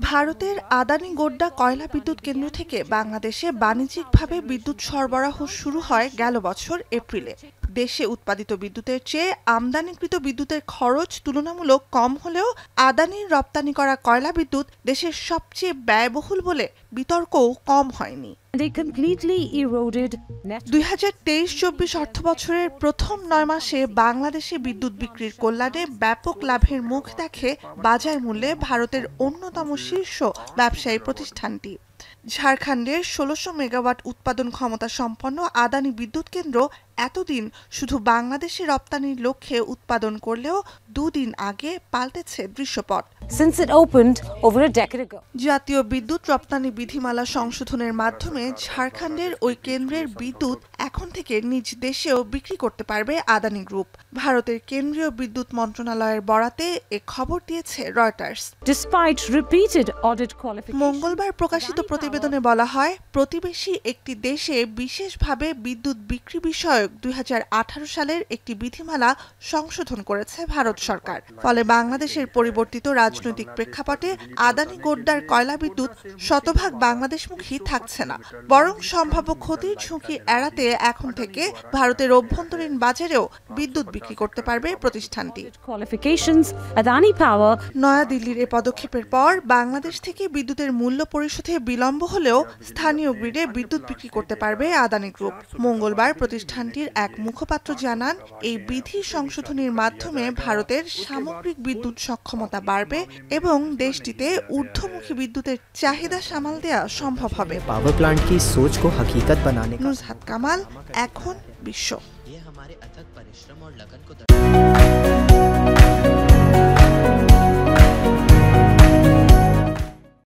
ভারতের আদানি গোড্ডা কয়লা বিদ্যুৎ কেন্দ্র থেকে বাংলাদেশে বাণিজ্যিকভাবে বিদ্যুৎ সরবরাহ শুরু হয় গেল বছর এপ্রিলে। দেশে উৎপাদিত বিদ্যুতের চেয়ে আমদানিকৃত বিদ্যুতের খরচ তুলনামূলক কম হলেও আদানির রপ্তানি করা কয়লা বিদ্যুৎ দেশের সবচেয়ে ব্যয়বহুল বলে বিতর্কও কম হয়নি। 2023-24 অর্থবছরের প্রথম 9 মাসে বাংলাদেশে বিদ্যুৎ বিক্রির কল্যাণে ব্যাপক লাভের মুখ দেখে বাজার মূল্যে ভারতের অন্যতম শীর্ষ ব্যবসায়ী প্রতিষ্ঠানটি। ঝাড়খণ্ডের 1600 মেগাওয়াট উৎপাদন ক্ষমতা সম্পন্ন আদানি বিদ্যুৎ কেন্দ্র এতদিন শুধু বাংলাদেশে রপ্তানির লক্ষ্যে উৎপাদন করলেও দুদিন আগে পাল্টেছে দৃশ্যপট। জাতীয় বিদ্যুৎ রপ্তানি বিধিমালা সংশোধনের মাধ্যমে ঝাড়খণ্ডের ওই কেন্দ্রের বিদ্যুৎ এখন থেকে নিজ দেশেও বিক্রি করতে পারবে আদানি গ্রুপ। ভারতের কেন্দ্রীয় বিদ্যুৎ মন্ত্রণালয়ের বরাতে এ খবর দিয়েছে রয়টার্স। মঙ্গলবার প্রকাশিত প্রতিবেদনে বলা হয়, প্রতিবেশী একটি দেশে বিশেষভাবে বিদ্যুৎ বিক্রি বিষয়ক 2018 সালের একটি বিধিমালা সংশোধন করেছে ভারত সরকার। ফলে বাংলাদেশের পরিবর্তিত রাজনৈতিক প্রেক্ষাপটে আদানি গোড্ডার কয়লা বিদ্যুৎ শতভাগ বাংলাদেশমুখী থাকছে না, বরং সম্ভাব্য ক্ষতির ঝুঁকি এড়াতে এখন থেকে ভারতের অভ্যন্তরীণ বাজারেও বিদ্যুৎ বিক্রি করতে পারবে প্রতিষ্ঠানটি। নয়াদিল্লির এ পদক্ষেপের পর বাংলাদেশ থেকে বিদ্যুতের মূল্য পরিশোধে বিলম্ব হলেও স্থানীয় গ্রিডে বিদ্যুৎ বিক্রি করতে পারবে আদানি গ্রুপ। মঙ্গলবার প্রতিষ্ঠানটির এক মুখপাত্র জানান, এই বিধি সংশোধনীর মাধ্যমে ভারতের সামগ্রিক বিদ্যুৎ সক্ষমতা বাড়বে এবং দেশটিতে ঊর্ধ্বমুখী বিদ্যুতের চাহিদা সামাল দেওয়া সম্ভব হবে। পাওয়ার প্ল্যান্ট কি সোচ কো হकीकत बनाने का। নুজহাত কামাল, এখন বিশ্ব।